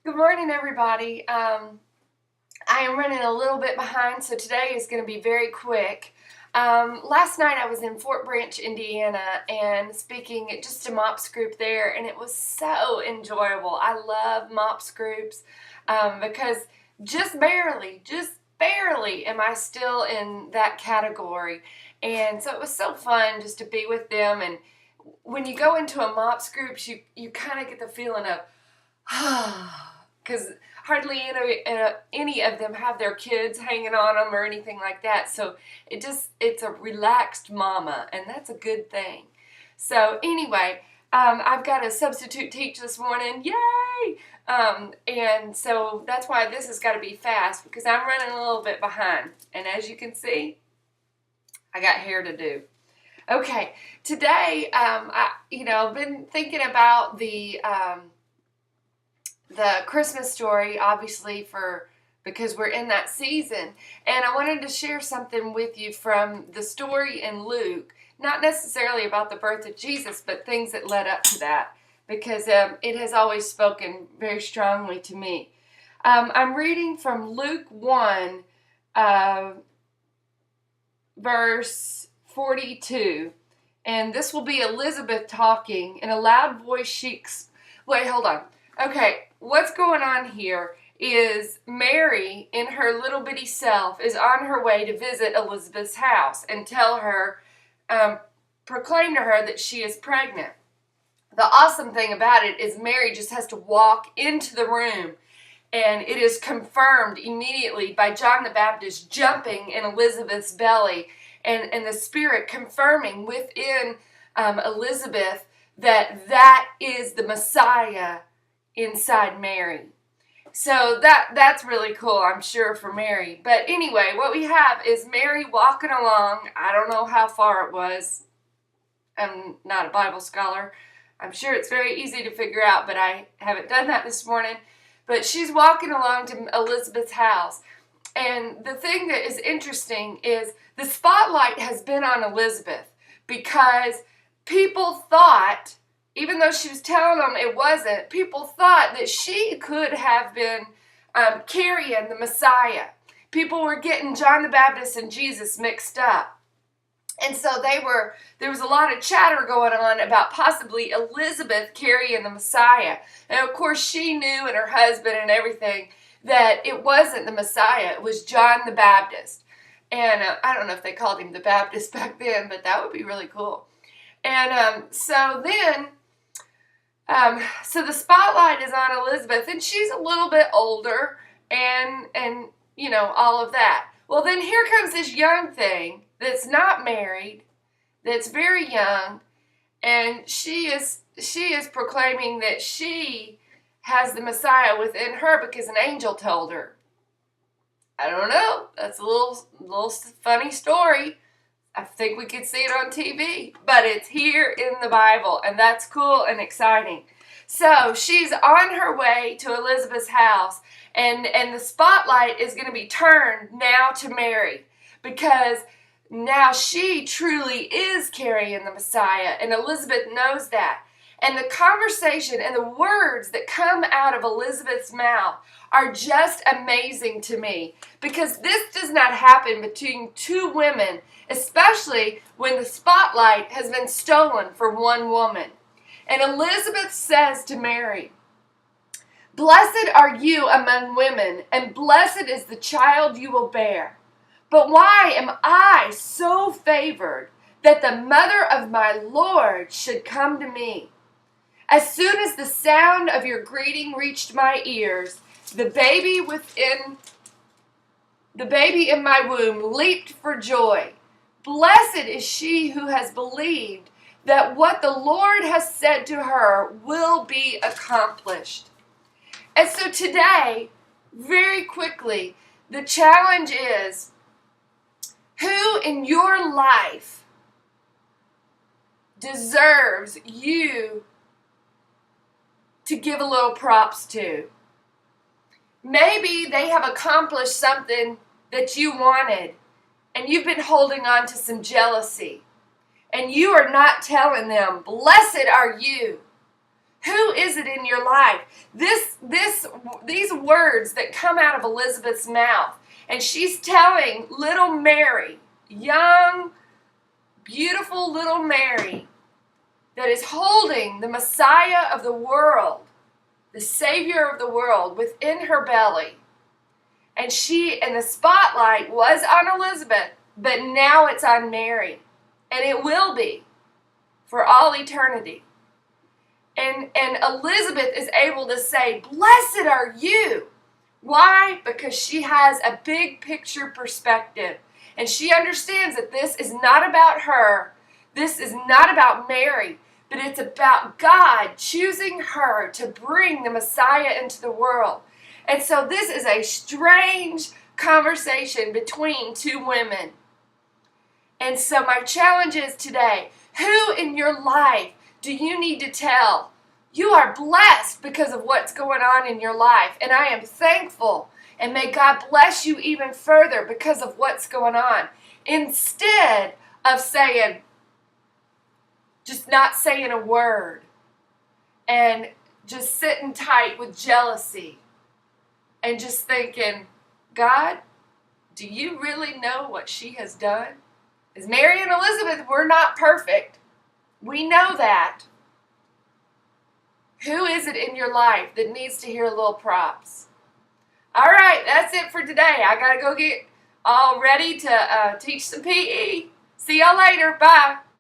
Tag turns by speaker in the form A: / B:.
A: Good morning, everybody. I am running a little bit behind, so today is going to be very quick. Last night I was in Fort Branch, Indiana, and speaking at just a MOPS group there, and it was so enjoyable. I love MOPS groups because just barely am I still in that category. And so it was so fun just to be with them. And when you go into a MOPS group, you kind of get the feeling of, because hardly any of them have their kids hanging on them or anything like that. So it's a relaxed mama, and that's a good thing. So anyway, I've got a substitute teach this morning. Yay! And so that's why this has got to be fast because I'm running a little bit behind. And as you can see, I got hair to do. Okay, today, I've been thinking about the Christmas story, obviously, because we're in that season. And I wanted to share something with you from the story in Luke, not necessarily about the birth of Jesus, but things that led up to that, because it has always spoken very strongly to me. I'm reading from Luke 1, verse 42, and this will be Elizabeth talking. In a loud voice, wait, hold on. Okay, what's going on here is Mary, in her little bitty self, is on her way to visit Elizabeth's house and proclaim to her that she is pregnant. The awesome thing about it is Mary just has to walk into the room, and it is confirmed immediately by John the Baptist jumping in Elizabeth's belly, and the Spirit confirming within Elizabeth that is the Messiah inside Mary. So that's really cool, I'm sure, for Mary. But anyway, what we have is Mary walking along. I don't know how far it was. I'm not a Bible scholar. I'm sure it's very easy to figure out, but I haven't done that this morning. But she's walking along to Elizabeth's house. And the thing that is interesting is the spotlight has been on Elizabeth because people thought, even though she was telling them it wasn't, people thought that she could have been carrying the Messiah. People were getting John the Baptist and Jesus mixed up. And so there was a lot of chatter going on about possibly Elizabeth carrying the Messiah. And of course she knew, and her husband and everything, that it wasn't the Messiah. It was John the Baptist. And I don't know if they called him the Baptist back then, but that would be really cool. And so the spotlight is on Elizabeth, and she's a little bit older, and all of that. Well, then here comes this young thing that's not married, that's very young, and she is proclaiming that she has the Messiah within her because an angel told her. I don't know. That's a little funny story. I think we could see it on TV, but it's here in the Bible, and that's cool and exciting. So she's on her way to Elizabeth's house, and the spotlight is going to be turned now to Mary, because now she truly is carrying the Messiah, and Elizabeth knows that. And the conversation and the words that come out of Elizabeth's mouth are just amazing to me, because this does not happen between two women, especially when the spotlight has been stolen for one woman. And Elizabeth says to Mary, "Blessed are you among women, and blessed is the child you will bear. But why am I so favored that the mother of my Lord should come to me? As soon as the sound of your greeting reached my ears, the baby in my womb leaped for joy. Blessed is she who has believed that what the Lord has said to her will be accomplished." And so today, very quickly, the challenge is, who in your life deserves you to give a little props to? Maybe they have accomplished something that you wanted, and you've been holding on to some jealousy, and you are not telling them, "Blessed are you." Who is it in your life? These words that come out of Elizabeth's mouth, and she's telling little Mary, young, beautiful little Mary, that is holding the Messiah of the world, the Savior of the world, within her belly. And the spotlight was on Elizabeth, but now it's on Mary. And it will be for all eternity. And Elizabeth is able to say, "Blessed are you." Why? Because she has a big picture perspective. And she understands that this is not about her. This is not about Mary. But it's about God choosing her to bring the Messiah into the world. And so this is a strange conversation between two women. And so my challenge is today, who in your life do you need to tell? You are blessed because of what's going on in your life. And I am thankful. And may God bless you even further because of what's going on. Instead of saying, just not saying a word and just sitting tight with jealousy and just thinking, God, do you really know what she has done? As Mary and Elizabeth, we're not perfect. We know that. Who is it in your life that needs to hear a little props? All right, that's it for today. I got to go get all ready to teach some PE. See y'all later. Bye.